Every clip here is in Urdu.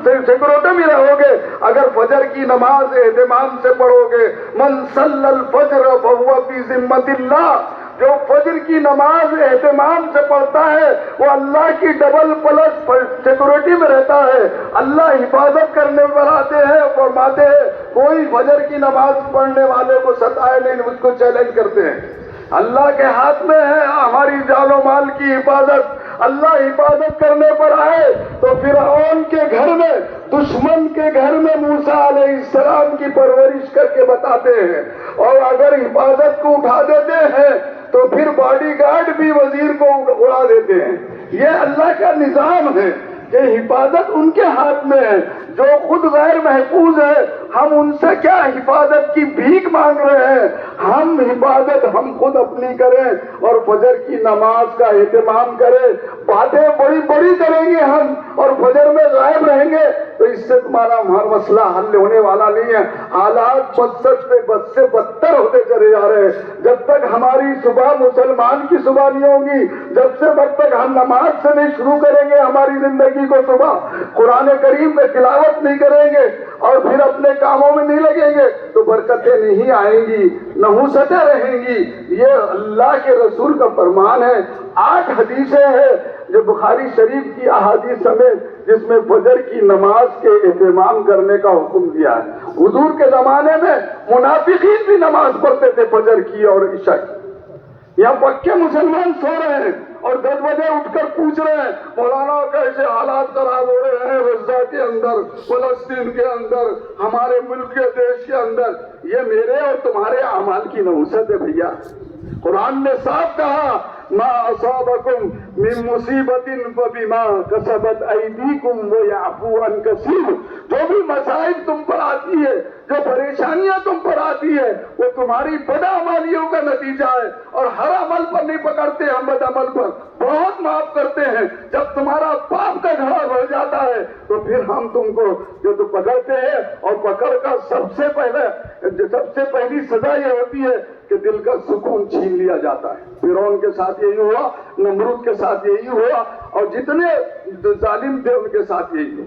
سیکورٹی میں رہو گے اگر فجر کی نماز اہتمام سے پڑھو گے. من صلی الفجر فہو فی ذمۃ اللہ، جو فجر کی نماز اہتمام سے پڑھتا ہے وہ اللہ کی ڈبل پلس سیکورٹی میں رہتا ہے. اللہ حفاظت کرنے پر آتے ہیں، فرماتے ہیں کوئی فجر کی نماز پڑھنے والے کو ستائے نہیں، مجھ کو چیلنج کرتے ہیں. اللہ کے ہاتھ میں ہے ہماری جان و مال کی حفاظت. اللہ حفاظت کرنے پر آئے تو فرعون کے گھر میں، دشمن کے گھر میں موسیٰ علیہ السلام کی پرورش کر کے بتاتے ہیں، اور اگر حفاظت کو اٹھا دیتے ہیں تو پھر باڈی گارڈ بھی وزیر کو اڑا دیتے ہیں. یہ اللہ کا نظام ہے کہ حفاظت ان کے ہاتھ میں ہے. جو خود غیر محفوظ ہے ہم ان سے کیا حفاظت کی بھیک مانگ رہے ہیں. ہم حفاظت ہم خود اپنی کریں اور فجر کی نماز کا اہتمام کریں. باتیں بڑی بڑی کریں گے ہم اور فجر میں غائب رہیں گے تو اس سے تمہارا مسئلہ حل ہونے والا نہیں ہے. حالات بد سے بدتر ہوتے چلے جا رہے ہیں. جب تک ہماری صبح مسلمان کی صبح نہیں ہوگی، جب تک ہم نماز سے نہیں شروع کریں گے ہماری زندگی کو، صبح قرآن کریم میں تلاوت نہیں کریں گے اور پھر اپنے کاموں میں نہیں لگیں گے تو برکتیں نہیں آئیں گی، نحوستیں رہیں گی. یہ اللہ کے رسول کا فرمان ہے. 8 حدیثیں ہیں جو بخاری شریف کی احادیث سمیت جس میں فجر کی نماز کے اہتمام کرنے کا حکم دیا ہے. حضور کے زمانے میں منافقین بھی نماز پڑھتے تھے فجر کی اور عشاء کی. یہاں پکے مسلمان سو رہے ہیں اور 10 بجے اٹھ کر پوچھ رہے ہیں مولانا کیسے حالات خراب ہو رہے ہیں غزہ کے اندر، فلسطین کے اندر، ہمارے ملک کے دیش کے اندر. یہ میرے اور تمہارے اعمال کی نحوست ہے بھیا. قرآن نے صاف کہا ما اصابکم من مصیبت فبما کسبت ایدیکم ویعفو عن کثیر. جو بھی مصائب تم پر آتی ہے، جو پریشانیاں تم پر آتی ہے وہ تمہاری بدعمالیوں کا نتیجہ ہے. اور ہر عمل پر نہیں پکڑتے ہم، بد عمل پر بہت معاف کرتے ہیں. جب تمہارا پاپ کا گھڑا بھر جاتا ہے تو پھر ہم تم کو جو تو پکڑتے ہیں اور پکڑ کا سب سے پہلی سزا یہ ہوتی ہے کہ دل کا سکون چھین لیا جاتا ہے. فرعون کے ساتھ یہی ہوا، نمرود کے ساتھ یہی ہوا اور جتنے ظالم تھے ان کے ساتھ یہی ہوا.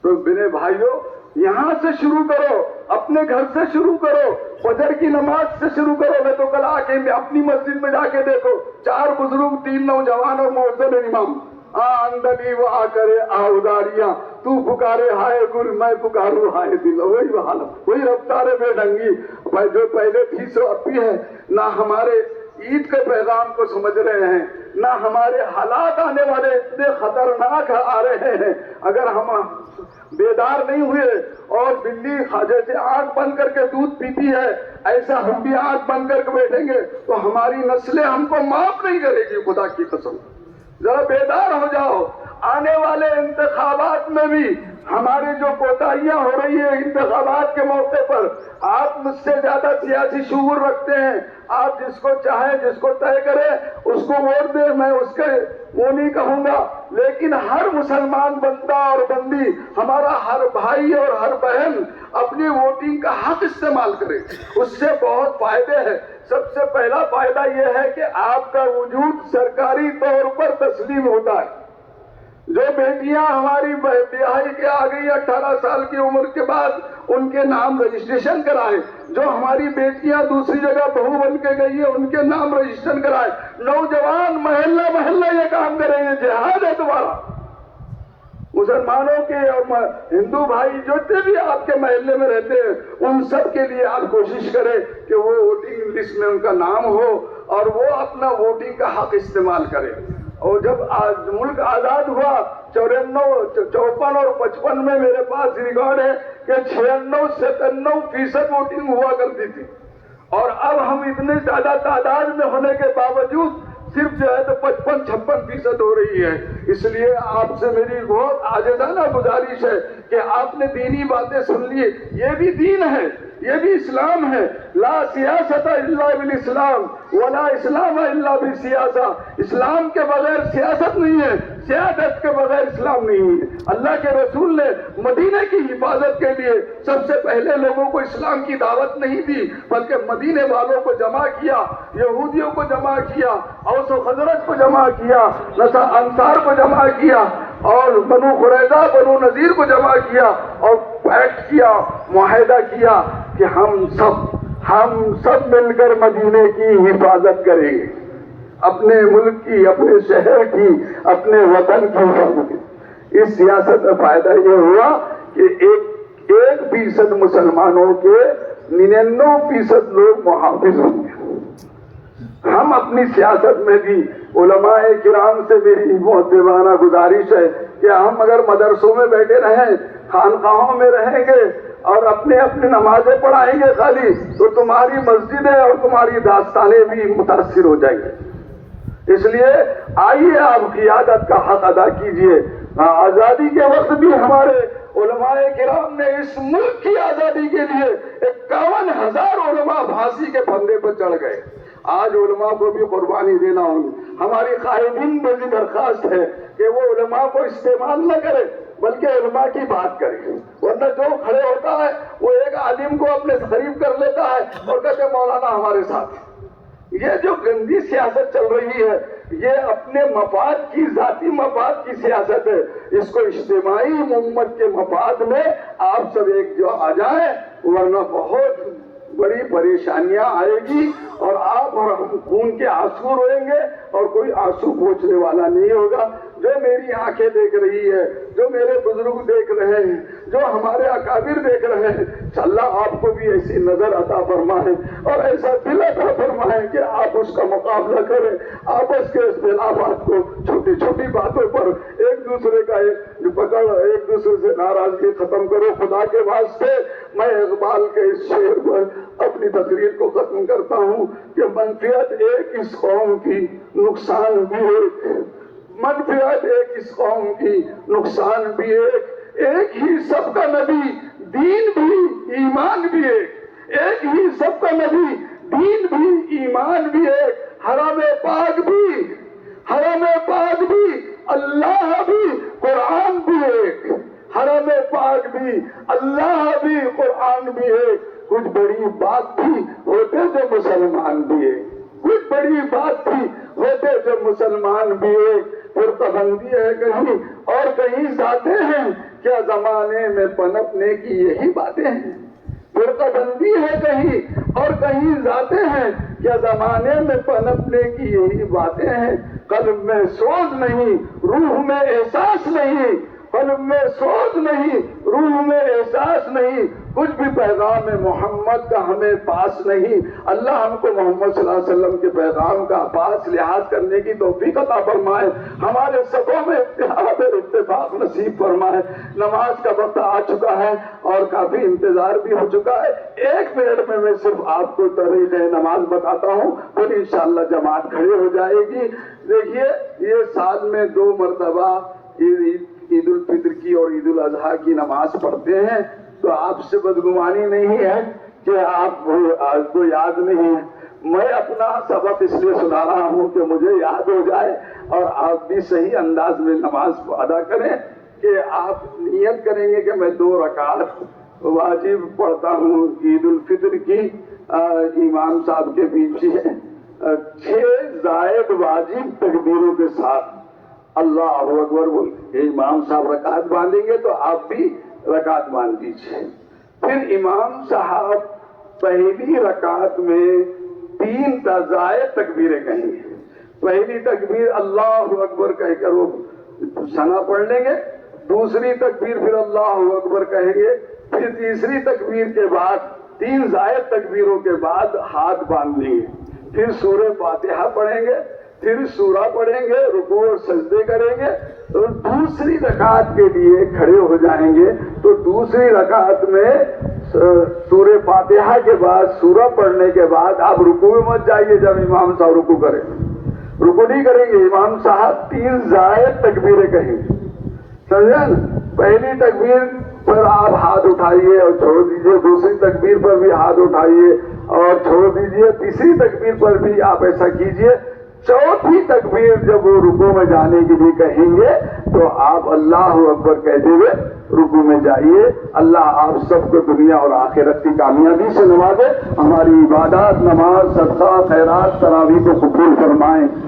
تو میرے بھائیوں یہاں سے شروع کرو، اپنے گھر سے شروع کرو، فجر کی نماز سے شروع کرو. میں تو کل آ کے اپنی مسجد میں جا کے دیکھو 4 بزرگ، 3 نوجوان اور مؤذن امام اندلی وہ آ کرے اداریاں، تو پکارے ہائے گل میں پکاروں ہائے دل. وہی حالت، وہی رفتار بے ڈھنگی جو پہلے تھی سو اب بھی ہے. نہ ہمارے عید کے پیغام کو سمجھ رہے ہیں، نہ ہمارے حالات آنے والے اتنے خطرناک آ رہے ہیں. اگر ہم بیدار نہیں ہوئے اور بلی جیسے آنکھ بند کر کے دودھ پیتی ہے ایسا ہم بھی آنکھ بند کر کے بیٹھیں گے تو ہماری نسلیں ہم کو معاف نہیں کرے گی. خدا کی قسم ذرا بیدار ہو جاؤ. آنے والے انتخابات میں بھی ہماری جو کوتاہیاں ہو رہی ہیں انتخابات کے موقع پر، آپ مجھ سے زیادہ سیاسی شعور رکھتے ہیں. آپ جس کو چاہیں، جس کو طے کریں اس کو ووٹ دیں، میں اس کے وہ نہیں کہوں گا. لیکن ہر مسلمان بندہ اور بندی، ہمارا ہر بھائی اور ہر بہن اپنی ووٹنگ کا حق استعمال کرے. اس سے بہت فائدے ہیں. سب سے پہلا فائدہ یہ ہے کہ آپ کا وجود سرکاری طور پر تسلیم ہوتا ہے. جو بیٹیاں ہماری بیاہی کے آ گئی 18 سال کی عمر کے بعد ان کے نام رجسٹریشن کرائے. جو ہماری بیٹیاں دوسری جگہ بہو بن کے گئی ہیں ان کے نام رجسٹریشن کرائے. نوجوان محلہ محلہ یہ کام کریں گے. جہاد ہے تمہارا. مسلمانوں کے اور ہندو بھائی جتنے بھی آپ کے محلے میں رہتے ہیں ان سب کے لیے آپ کوشش کریں کہ وہ ووٹنگ لسٹ میں ان کا نام ہو اور وہ اپنا ووٹنگ کا حق استعمال کریں. اور جب ملک آزاد ہوا 54 اور 55 میں میرے پاس ریکارڈ ہے کہ 96-97% ووٹنگ ہوا کرتی تھی. اور اب ہم اتنے زیادہ تعداد میں ہونے کے باوجود صرف جو ہے تو 55-56% ہو رہی ہے. اس لیے آپ سے میری بہت عاجزانہ گزارش ہے کہ آپ نے دینی باتیں سن لی. یہ بھی دین ہے، یہ بھی اسلام ہے. لا سیاست الا بالاسلام ولا اسلام الا بالسیاسہ. اسلام کے بغیر سیاست نہیں ہے، سیاست کے بغیر اسلام نہیں ہے. اللہ کے رسول نے مدینے کی حفاظت کے لیے سب سے پہلے لوگوں کو اسلام کی دعوت نہیں دی بلکہ مدینے والوں کو جمع کیا، یہودیوں کو جمع کیا، اوس و خزرج کو جمع کیا، انصار کو جمع کیا. اور بنو قریظہ بنو نذیر کو جمع کیا اور پیکٹ کیا، معاہدہ کیا کہ ہم سب مل کر مدینے کی حفاظت کریں گے، اپنے ملک کی، اپنے شہر کی، اپنے وطن کی حفاظت کی۔ اس سیاست میں فائدہ یہ ہوا کہ 1% مسلمانوں کے 99% لوگ محافظ ہوں گے۔ ہم اپنی سیاست میں بھی علماء کرام سے میری مؤدبانہ گزارش ہے کہ ہم اگر مدرسوں میں بیٹھے رہیں، خانقاہوں میں رہیں گے اور اپنے نمازیں پڑھائیں گے خالی، تو تمہاری مسجدیں اور تمہاری داستانیں بھی متاثر ہو جائیں گے۔ اس لیے آئیے آپ قیادت کا حق ادا کیجئے۔ آزادی کے وقت بھی ہمارے علماء کرام نے اس ملک کی آزادی کے لیے 51,000 علماء پھانسی کے پھندے پر چڑھ گئے۔ آج علماء کو بھی قربانی دینا ہوگی۔ ہماری قائدین میں بھی درخواست ہے کہ وہ علماء کو استعمال نہ کرے بلکہ علماء کی بات کرے، ورنہ جو کھڑے ہوتا ہے وہ ایک عالم کو اپنے قریب کر لیتا ہے اور کہتے ہیں مولانا ہمارے ساتھ۔ یہ جو گندی سیاست چل رہی ہے یہ اپنے مفاد کی، ذاتی مفاد کی سیاست ہے۔ اس کو اجتماعی امت کے مفاد میں آپ سب ایک جو آ جائیں، ورنہ بہت بڑی پریشانیاں آئے گی اور آپ اور ہم خون کے آنسو روئیں گے اور کوئی آنسو پوچھنے والا نہیں ہوگا۔ جو میری آنکھیں دیکھ رہی ہے، جو میرے بزرگ دیکھ رہے ہیں، جو ہمارے اکابر دیکھ رہے ہیں، اللہ آپ کو بھی ایسی نظر عطا فرمائے اور ایسا دل عطا فرمائے کہ آپ اس کا مقابلہ کریں۔ آپس کے اختلافات کو چھوٹی چھوٹی باتوں پر ایک دوسرے کا پکڑ، ایک دوسرے سے ناراضگی ختم کرو۔ خدا کے واسطے میں اقبال کے اس شعر پر اپنی تقریر کو ختم کرتا ہوں کہ منفیت ایک اس قوم کی، نقصان بھی ایک، منفیت ایک اس قوم کی، نقصان بھی ایک ہی سب کا نبی، دین بھی ایمان بھی ایک ہی سب کا نبی، دین بھی ایمان بھی ایک، حرم پاک بھی اللہ بھی قرآن بھی ایک، حرم پاک بھی اللہ بھی قرآن بھی ایک۔ کچھ بڑی بات تھی ہوتے جو مسلمان بھی ایک، کچھ بڑی بات تھی ہوتے جو مسلمان بھی ایک۔ فرقہ بندی ہے کہیں اور کہیں ذاتیں ہیں، کیا زمانے میں پنپنے کی یہی باتیں ہیں؟ فرقہ بندی ہے کہیں اور کہیں ذاتیں ہیں، کیا زمانے میں پنپنے کی یہی باتیں ہیں؟ قلب میں سوز نہیں، روح میں احساس نہیں، قلب میں سوز نہیں، روح میں احساس نہیں، کچھ بھی پیغام محمد کا ہمیں پاس نہیں۔ اللہ ہم کو محمد صلی اللہ علیہ وسلم کے پیغام کا پاس لحاظ کرنے کی توفیق عطا فرمائے، ہمارے صفوں میں اتحاد اور اتفاق نصیب فرمائے۔ نماز کا وقت آ چکا ہے اور کافی انتظار بھی ہو چکا ہے۔ 1 منٹ میں صرف آپ کو طریق نماز بتاتا ہوں، پھر انشاءاللہ جماعت کھڑی ہو جائے گی۔ دیکھیے یہ سال میں 2 مرتبہ عید الفطر کی اور عید الاضحیٰ کی نماز پڑھتے ہیں، تو آپ سے بدگمانی نہیں ہے کہ آپ کو یاد نہیں ہے۔ میں اپنا سبق اس لیے سنا رہا ہوں کہ مجھے یاد ہو جائے اور آپ بھی صحیح انداز میں نماز ادا کریں کہ آپ نیت کریں گے کہ میں 2 رکعت واجب پڑھتا ہوں عید الفطر کی امام صاحب کے پیچھے 6 زائد واجب تکبیروں کے ساتھ اللہ اکبر بول کے امام صاحب رکعت باندھیں گے تو آپ بھی رکعت باندھ دیجیے۔ پھر امام صاحب پہلی رکعت میں 3 زائد تکبیریں کہیں گے۔ پہلی تکبیر اللہ اکبر کہہ کر وہ ثنا پڑھ لیں گے، دوسری تکبیر پھر اللہ اکبر کہیں گے، پھر تیسری تکبیر کے بعد 3 زائد تکبیروں کے بعد ہاتھ باندھ لیں گے، پھر سورہ فاتحہ پڑھیں گے، پھر سورہ پڑھیں گے، رکوع اور سجدے کریں گے، اور دوسری رکعت کے لیے کھڑے ہو جائیں گے۔ تو دوسری رکعت میں سورہ فاتحہ کے بعد سورہ پڑھنے کے بعد آپ رکوع میں مت جائیے۔ جب امام صاحب رکوع کریں، رکوع نہیں کریں گے، امام صاحب 3 زائد تکبیریں کہیں گے، سمجھا نا؟ پہلی تکبیر پر آپ ہاتھ اٹھائیے اور چھوڑ دیجیے، دوسری تکبیر پر بھی ہاتھ اٹھائیے اور چھوڑ دیجیے، تیسری تکبیر پر بھی آپ ایسا کیجیے۔ چوتھی تکبیر جب وہ رکوع میں جانے کے لیے کہیں گے تو آپ اللہ اکبر کہتے ہوئے رکوع میں جائیے۔ اللہ آپ سب کو دنیا اور آخرت کی کامیابی سے نوازے، ہماری عبادات، نماز، صدقہ، خیرات، تراویح کو قبول فرمائیں۔